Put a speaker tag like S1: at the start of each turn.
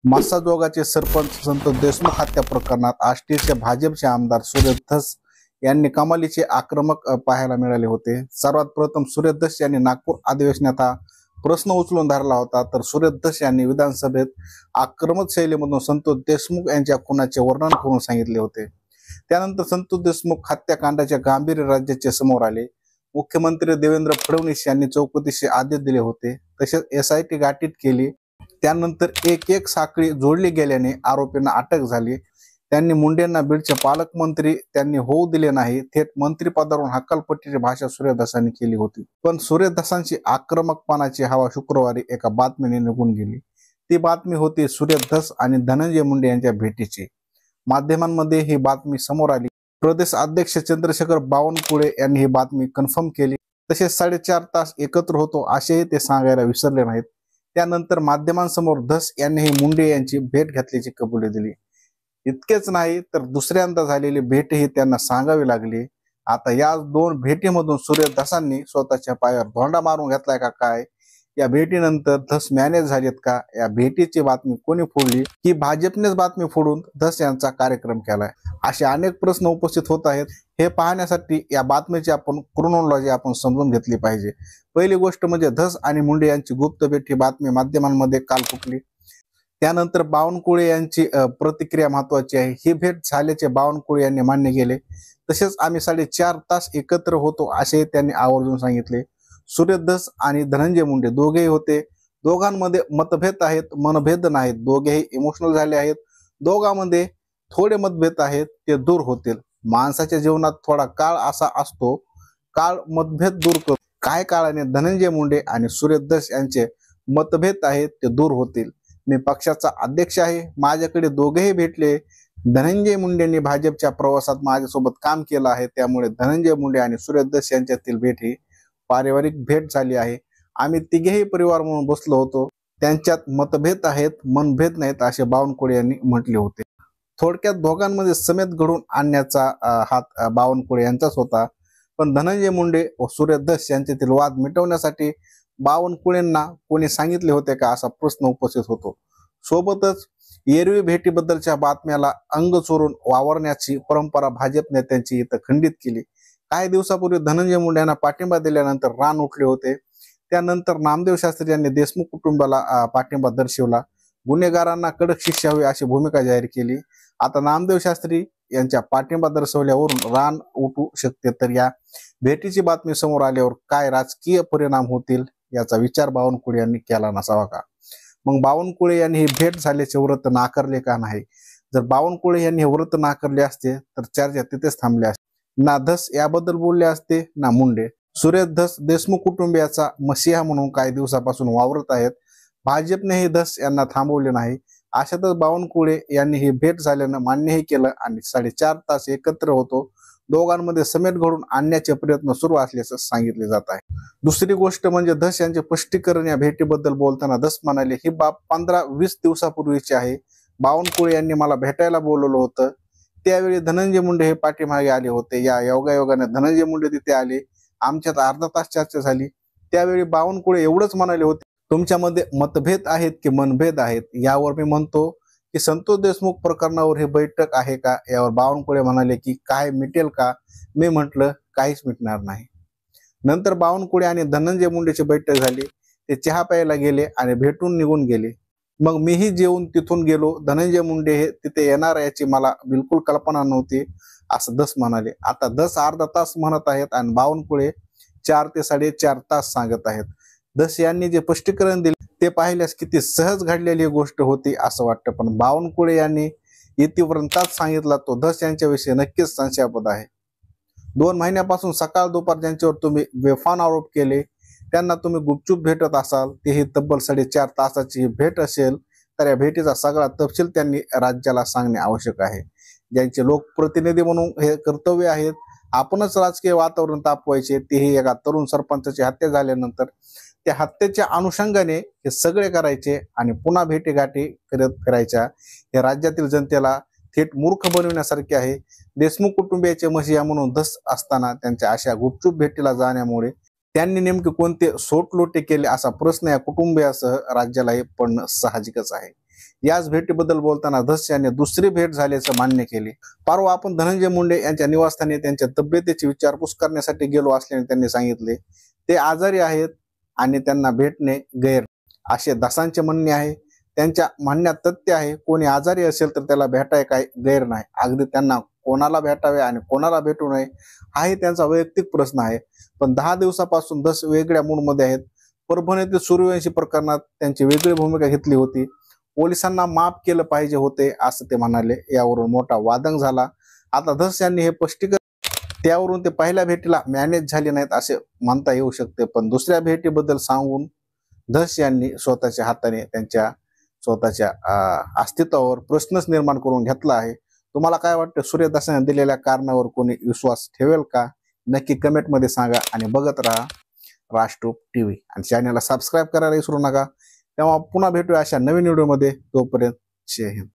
S1: मासाजोगाचे सरपंच संतोष देशमुख हत्या प्रकरणात आष्टीचे भाजपचे आमदार सुरेश धस यांनी कमालीचे आक्रमक पाहायला मिळाले होते। सर्वात प्रथम सुरेश धस यांनी नागपूर अधिवेशनात हा प्रश्न उचलून धरला होता, तर सुरेश धस यांनी विधानसभेत आक्रमक शैलीमधून संतोष देशमुख यांच्या खुनाचे वर्णन करून सांगितले होते। त्यानंतर संतोष देशमुख हत्याकांडाचे गांभीर्य राज्याचे समोर आले। मुख्यमंत्री देवेंद्र फडणवीस यांनी चौकशीचे आदेश दिले होते, तसेच SIT गाठीत केली। त्यानंतर एक एक साखळी जोडली गेल्याने आरोपींना अटक झाली। त्यांनी मुंडेंना बीडचे पालकमंत्री त्यांनी होऊ दिले नाही, थेट मंत्रिपदावरून हकालपट्टीची भाषा सुरेश धसांनी केली होती। पण सुरेश धसांची आक्रमकपणाची हवा शुक्रवारी एका बातमीने निघून गेली। ती बातमी होती सुरेश धस आणि धनंजय मुंडे यांच्या भेटीची। माध्यमांमध्ये ही बातमी समोर आली। प्रदेश अध्यक्ष चंद्रशेखर बावनकुळे यांनी ही बातमी कन्फर्म केली। तसेच 4.5 तास एकत्र होतो असेही ते सांगायला विसरले नाहीत। त्यानंतर माध्यमांसमोर धस यांनीही मुंडे यांची भेट घेतल्याची कबुली दिली। इतकेच नाही तर दुसऱ्यांदा झालेली भेटही त्यांना सांगावी लागली। आता या दोन भेटीमधून सुरेश धसांनी स्वतःच्या पायावर धोंडा मारून घेतलाय का काय? या भेटीनंतर धस मॅनेज झालेत का? या भेटीची बातमी कोणी फोडली की भाजपनेच बातमी फोडून धस यांचा कार्यक्रम केलाय? असे अनेक प्रश्न उपस्थित होत आहेत। हे पाहण्यासाठी या बातमीची आपण क्रोनॉलॉजी आपण समजून घेतली पाहिजे। पहिली गोष्ट म्हणजे धस आणि मुंडे यांची गुप्त भेट ही बातमी माध्यमांमध्ये काल फुटली। त्यानंतर बावनकुळे यांची प्रतिक्रिया महत्वाची आहे। ही भेट झाल्याचे बावनकुळे यांनी मान्य केले। तसेच आम्ही 4.5 तास एकत्र होतो असे त्यांनी आवर्जून सांगितले। सुरेश धस आणि धनंजय मुंडे दोघेही होते। दोघांमध्ये मतभेद आहेत, मनभेद नाहीत। दोघेही इमोशनल झाले आहेत। दोघांमध्ये थोडे मतभेद आहेत, ते दूर होतील। माणसाच्या जीवनात थोडा काळ असा असतो, काळ मतभेद दूर करतो। काही काळाने धनंजय मुंडे आणि सुरेश धस यांचे मतभेद आहेत, ते दूर होतील। मी पक्षाचा अध्यक्ष आहे, माझ्याकडे दोघेही भेटले। धनंजय मुंडेंनी भाजपच्या प्रवासात माझ्यासोबत काम केलं आहे, त्यामुळे धनंजय मुंडे आणि सुरेश धस यांच्यातील भेट ही पारिवारिक भेट झाली आहे। आम्ही तिघेही परिवार म्हणून बसलो होतो। त्यांच्यात मतभेद आहेत, मनभेद नाहीत असे बावनकुळे यांनी म्हटले होते। थोडक्यात दोघांमध्ये समेत घडून आणण्याचा हात बावनकुळे यांचाच होता। पण धनंजय मुंडे व सुरेश धस यांच्यातील वाद मिटवण्यासाठी बावनकुळेंना कोणी सांगितले होते का, असा प्रश्न उपस्थित होतो। सोबतच एरवी भेटीबद्दलच्या बातम्याला अंग चोरून वावरण्याची परंपरा भाजप नेत्यांची इथं खंडित केली। काही दिवसापूर्वी धनंजय मुंडे यांना पाठिंबा दिल्यानंतर रान उठले होते। त्यानंतर नामदेव शास्त्री यांनी देशमुख कुटुंबाला पाठिंबा दर्शवला। गुन्हेगारांना कडक शिक्षा हवी अशी भूमिका जाहीर केली। आता नामदेव शास्त्री यांच्या पाठिंबा दर्शवल्यावरून रान उठू शकते, तर या भेटीची बातमी समोर आल्यावर काय राजकीय परिणाम होतील याचा विचार बावनकुळे यांनी केला नसावा का? मग बावनकुळे यांनी ही भेट झाल्याचे व्रत नाकारले का नाही? जर बावनकुळे यांनी हे व्रत नाकारले असते तर चर्चा तिथेच थांबली असते। ना धस याबद्दल बोलले असते ना मुंडे। सुरेश धस देशमुख कुटुंबियाचा मसीहा म्हणून काही दिवसापासून वावरत आहेत। भाजपनेही धस यांना थांबवले नाही। अशातच बावनकुळे यांनी ही भेट झाल्यानं मान्यही केलं आणि 4.5 तास एकत्र होतो। दोघांमध्ये समेट घडून आणण्याचे प्रयत्न सुरू असल्याचं सांगितले जात आहे। दुसरी गोष्ट म्हणजे धस यांचे स्पष्टीकरण या भेटीबद्दल बोलताना धस म्हणाले, ही बाब 15-20 दिवसापूर्वीची आहे। बावनकुळे यांनी मला भेटायला बोलवलं होतं, त्यावेळी धनंजय मुंडे हे पाठीमागे आले होते। या योगायोगाने धनंजय मुंडे तिथे आले, आमच्यात अर्धा तास चर्चा झाली। त्यावेळी बावनकुळे एवढंच म्हणाले होते, तुमच्यामध्ये मतभेद आहेत की मनभेद आहेत? यावर मी म्हणतो की संतोष देशमुख प्रकरणावर ही बैठक आहे का? यावर बावनकुळे म्हणाले की काय मिटेल का? मी म्हटलं काहीच मिटणार नाही। नंतर बावनकुळे आणि धनंजय मुंडेची बैठक झाली। ते चहा प्यायला गेले आणि भेटून निघून गेले। मग मीही जेवून तिथून गेलो। धनंजय मुंडे हे तिथे येणार याची मला बिलकुल कल्पना नव्हती, असं धस म्हणाले। आता धस अर्धा तास म्हणत आहेत आणि बावनकुळे 4 ते 4.5 तास सांगत आहेत। धस यांनी जे स्पष्टीकरण दिले ते पाहिल्यास किती सहज घडलेली गोष्ट होती असं वाटतं। पण बावनकुळे यांनी इतिवृत्तांत सांगितला तो धस यांच्याविषयी नक्कीच संशयास्पद आहे। 2 महिन्यापासून सकाळ दुपार ज्यांच्यावर तुम्ही बेफान आरोप केले, त्यांना तुम्ही गुपचूप भेटत असाल, तेही तब्बल 4.5 तासाची भेट असेल, तर या भेटीचा सगळा तपशील त्यांनी राज्याला सांगणे आवश्यक आहे। ज्यांचे लोकप्रतिनिधी म्हणून हे कर्तव्य आहेत, आपणच राजकीय वातावरण तापवायचे, तेही एका तरुण सरपंचाची हत्या झाल्यानंतर त्या हत्येच्या अनुषंगाने हे सगळे करायचे आणि पुन्हा भेटीगाठी करत फिरायच्या, हे राज्यातील जनतेला थेट मूर्ख बनविण्यासारखे आहे। देशमुख कुटुंबियाचे मसीहा म्हणून धस असताना त्यांच्या अशा गुपचूप भेटीला जाण्यामुळे त्यांनी नेमके कोणते सोटलोटे केले असा प्रश्न या कुटुंबियासह राज्यालाही पडणं साहजिकच आहे। याच भेटीबद्दल बोलताना धस यांनी दुसरी भेट झाल्याचं मान्य केले. परवा आपण धनंजय मुंडे यांच्या निवासस्थानी त्यांच्या तब्येतीची विचारपूस करण्यासाठी गेलो असल्याने त्यांनी सांगितले. ते आजारी आहेत आणि त्यांना भेटणे गैर असे धसांचे म्हणणे आहे. त्यांच्या म्हणण्यात तथ्य आहे. कोणी आजारी असेल तर त्याला भेटाय काय गैर नाही. अगदी त्यांना कोणाला भेटावे आणि कोणाला भेटू नये हाही त्यांचा वैयक्तिक प्रश्न आहे. पण 10 दिवसापासून धस वेगळ्या मूडमध्ये आहेत. परभणीतील सूर्यवंशी प्रकरणात त्यांची वेगळी भूमिका घेतली होती. पोलिसांना माफ केलं पाहिजे होते असं ते म्हणाले. यावरून मोठा वादंग झाला. आता धस यांनी हे स्पष्टीकरण त्यावरून ते पहिल्या भेटीला मॅनेज झाले नाहीत असे म्हणता येऊ शकते. पण दुसऱ्या भेटीबद्दल सांगून धस यांनी स्वतःच्या हाताने त्यांच्या स्वतःच्या अस्तित्वावर प्रश्नच निर्माण करून घेतला आहे. तुम्हाला काय वाटतं? सूर्यदासाने दिलेल्या कारणावर कोणी विश्वास ठेवेल का? नक्की कमेंटमध्ये सांगा आणि बघत राहा राष्ट्ररूप टीव्ही आणि चॅनलला सबस्क्राईब करायला विसरू नका. तेव्हा पुन्हा भेटूया अशा नवीन व्हिडिओमध्ये. तोपर्यंत जय हिंद.